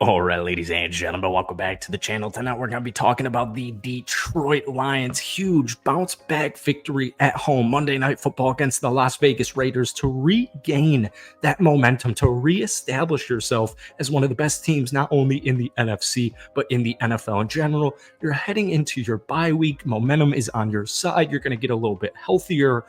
All right, ladies and gentlemen, welcome back to the channel. Tonight, we're going to be talking about the Detroit Lions' huge bounce back victory at home Monday Night Football against the Las Vegas Raiders to regain that momentum, to reestablish yourself as one of the best teams, not only in the NFC, but in the NFL in general. You're heading into your bye week. Momentum is on your side. You're going to get a little bit healthier.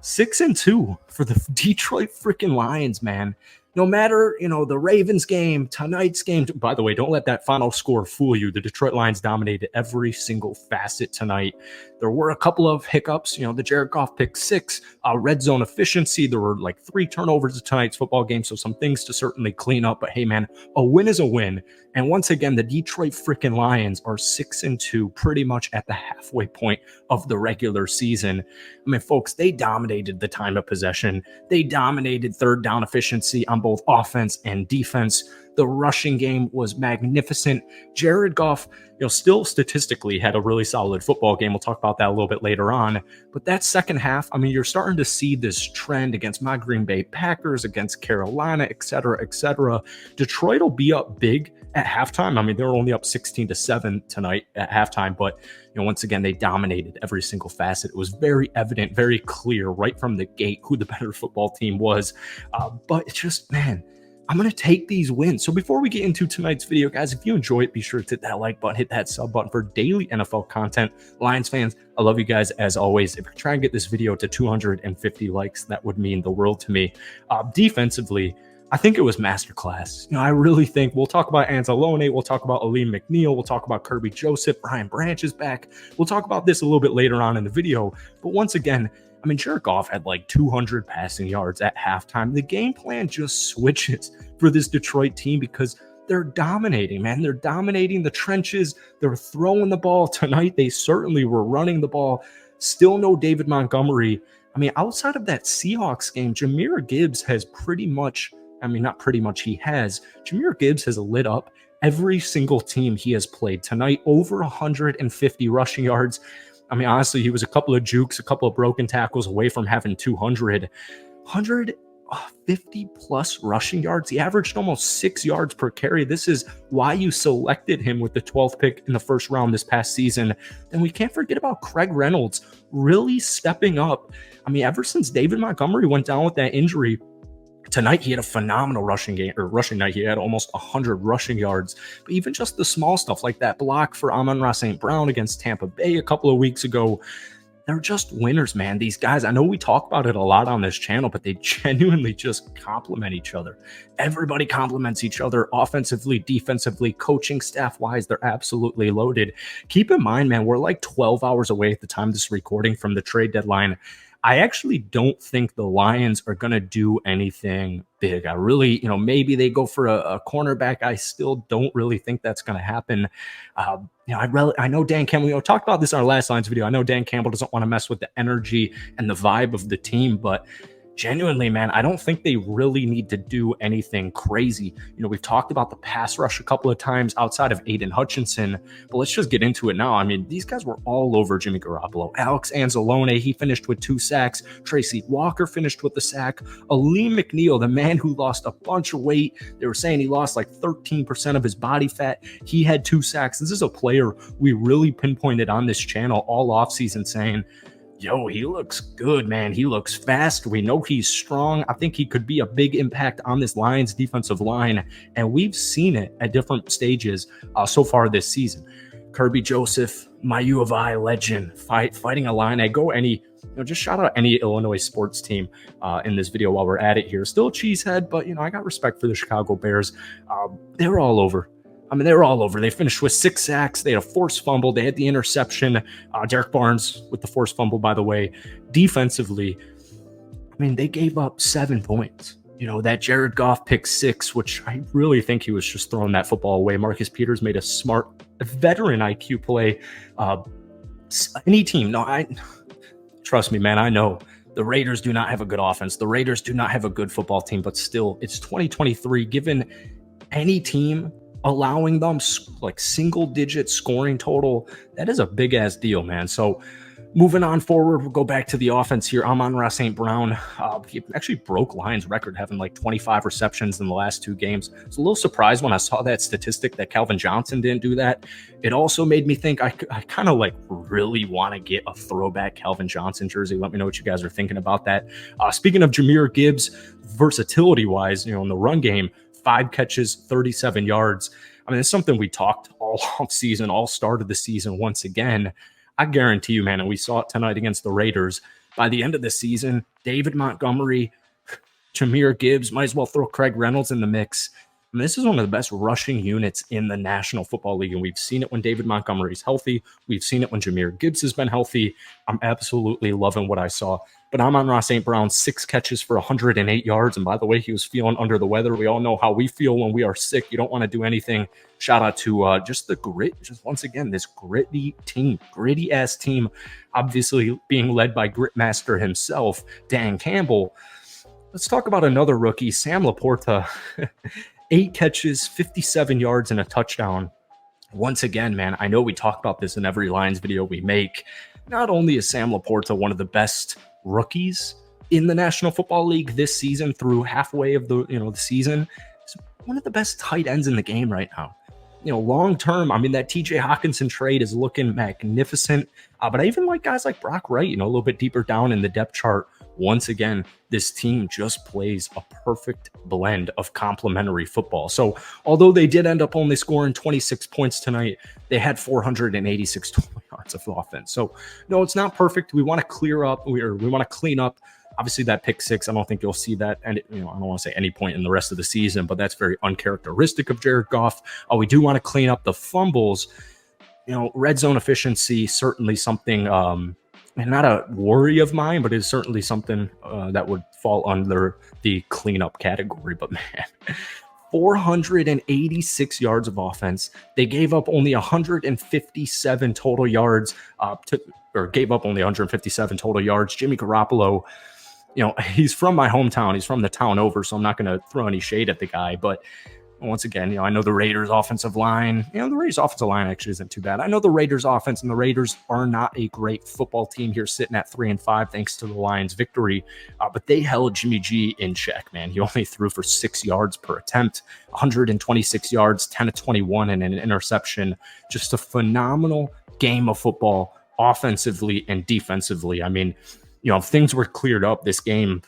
6-2 for the Detroit freaking Lions, man. No matter, the Ravens game, tonight's game. By the way, don't let that final score fool you. The Detroit Lions dominated every single facet tonight. There were a couple of hiccups, the Jared Goff pick six, red zone efficiency. There were like 3 turnovers in tonight's football game, so some things to certainly clean up. But hey, man, a win is a win. And once again, the Detroit freaking Lions are 6-2, pretty much at the halfway point of the regular season. I mean, folks, they dominated the time of possession. They dominated third down efficiency on both offense and defense. The rushing game was magnificent. Jared Goff, still statistically had a really solid football game. We'll talk about that a little bit later on. But that second half, I mean, you're starting to see this trend against my Green Bay Packers, against Carolina, et cetera, et cetera. Detroit will be up big at halftime. I mean, they were only up 16-7 tonight at halftime, but once again, they dominated every single facet. It was very evident, very clear right from the gate who the better football team was. But it's just, man, I'm going to take these wins. So before we get into tonight's video, guys, if you enjoy it, be sure to hit that like button, hit that sub button for daily NFL content. Lions fans, I love you guys as always. If you try and get this video to 250 likes, that would mean the world to me. Defensively, I think it was masterclass. I really think we'll talk about Anzalone, we'll talk about Alim McNeill, we'll talk about Kirby Joseph, Brian Branch is back. We'll talk about this a little bit later on in the video. But once again, I mean, Jared Goff had like 200 passing yards at halftime. The game plan just switches for this Detroit team because they're dominating, man. They're dominating the trenches. They're throwing the ball. Tonight, they certainly were running the ball. Still no David Montgomery. I mean, outside of that Seahawks game, Jahmyr Gibbs has pretty much, not pretty much, Jahmyr Gibbs has lit up every single team he has played tonight. Over 150 rushing yards. I mean, honestly, he was a couple of jukes, a couple of broken tackles away from having 150 plus rushing yards. He averaged almost 6 yards per carry. This is why you selected him with the 12th pick in the first round this past season. And we can't forget about Craig Reynolds really stepping up. I mean, ever since David Montgomery went down with that injury, tonight, he had a phenomenal rushing night. He had almost 100 rushing yards. But even just the small stuff like that block for Amon-Ra St. Brown against Tampa Bay a couple of weeks ago, they're just winners, man. These guys, I know we talk about it a lot on this channel, but they genuinely just complement each other. Everybody complements each other offensively, defensively, coaching staff-wise. They're absolutely loaded. Keep in mind, man, we're like 12 hours away at the time of this recording from the trade deadline. I actually don't think the Lions are going to do anything big. I really, maybe they go for a cornerback. I still don't really think that's going to happen. I know Dan Campbell, we talked about this in our last Lions video. I know Dan Campbell doesn't want to mess with the energy and the vibe of the team, but genuinely, man, I don't think they really need to do anything crazy. We've talked about the pass rush a couple of times outside of Aiden Hutchinson, but let's just get into it now. I mean, these guys were all over Jimmy Garoppolo. Alex Anzalone, he finished with 2 sacks. Tracy Walker finished with a sack. Alim McNeill, the man who lost a bunch of weight, they were saying he lost like 13% of his body fat. He had 2 sacks. This is a player we really pinpointed on this channel all offseason saying, yo, he looks good, man. He looks fast. We know he's strong. I think he could be a big impact on this Lions defensive line, and we've seen it at different stages so far this season. Kirby Joseph, my U of I legend, fighting Illini. Go any, just shout out any Illinois sports team in this video while we're at it here. Still a cheesehead, but, I got respect for the Chicago Bears. They were all over. I mean, they were all over. They finished with 6 sacks. They had a forced fumble. They had the interception. Derek Barnes with the forced fumble, by the way. Defensively, I mean, they gave up 7 points. That Jared Goff pick 6, which I really think he was just throwing that football away. Marcus Peters made a smart veteran IQ play. Any team, trust me, man, I know. The Raiders do not have a good offense. The Raiders do not have a good football team, but still, it's 2023. Given any team allowing them like single digit scoring total, that is a big ass deal, man. So Moving on forward, we'll go back to the offense here. Amon-Ra St. Brown, he actually broke Lions' record, having like 25 receptions in the last 2 games. I was a little surprised when I saw that statistic that Calvin Johnson didn't do that. It also made me think I kind of like really want to get a throwback Calvin Johnson jersey. Let me know what you guys are thinking about that. Speaking of Jahmyr Gibbs, versatility-wise, in the run game, 5 catches, 37 yards. I mean, it's something we talked all off season, all start of the season once again. I guarantee you, man, and we saw it tonight against the Raiders, by the end of the season, David Montgomery, Jahmyr Gibbs, might as well throw Craig Reynolds in the mix. I mean, this is one of the best rushing units in the National Football League, and we've seen it when David Montgomery's healthy. We've seen it when Jahmyr Gibbs has been healthy. I'm absolutely loving what I saw. But Amon-Ra St. Brown, 6 catches for 108 yards. And by the way, he was feeling under the weather. We all know how we feel when we are sick. You don't want to do anything. Shout out to just the grit. Just once again, this gritty ass team, obviously being led by Gritmaster himself, Dan Campbell. Let's talk about another rookie, Sam Laporta. 8 catches, 57 yards, and a touchdown. Once again, man, I know we talk about this in every Lions video we make. Not only is Sam Laporta one of the best rookies in the National Football League this season through halfway of the season, he's one of the best tight ends in the game right now. Long term, I mean, that TJ Hockenson trade is looking magnificent. But I even like guys like Brock Wright, a little bit deeper down in the depth chart. Once again, this team just plays a perfect blend of complementary football. So although they did end up only scoring 26 points tonight, they had 486 total yards of offense. So no, it's not perfect. We want to clear up. We want to clean up. Obviously, that pick 6, I don't think you'll see that. And I don't want to say any point in the rest of the season, but that's very uncharacteristic of Jared Goff. We do want to clean up the fumbles. Red zone efficiency, certainly something, and not a worry of mine, but it's certainly something that would fall under the cleanup category. But man, 486 yards of offense. They gave up only 157 total yards, gave up only 157 total yards. Jimmy Garoppolo, he's from my hometown. He's from the town over, so I'm not going to throw any shade at the guy. But once again, I know the Raiders offensive line, the Raiders offensive line actually isn't too bad. I know the Raiders offense, and the Raiders are not a great football team here, sitting at 3-5 thanks to the Lions victory. But they held Jimmy G in check, man. He only threw for 6 yards per attempt, 126 yards, 10 of 21, and an interception. Just a phenomenal game of football, offensively and defensively. I mean, if things were cleared up this game,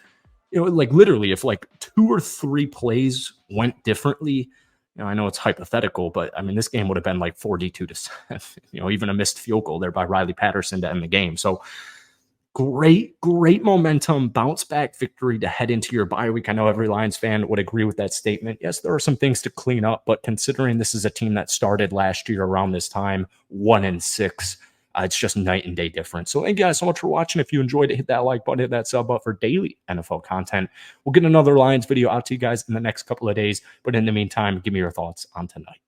like literally if like 2 or 3 plays went differently, I know it's hypothetical, but I mean, this game would have been like 42-7, even a missed field goal there by Riley Patterson to end the game. So great momentum, bounce back victory to head into your bye week. I know every Lions fan would agree with that statement. Yes, there are some things to clean up, but considering this is a team that started last year around this time, 1-6, it's just night and day difference. So thank you guys so much for watching. If you enjoyed it, hit that like button, hit that sub button for daily NFL content. We'll get another Lions video out to you guys in the next couple of days. But in the meantime, give me your thoughts on tonight.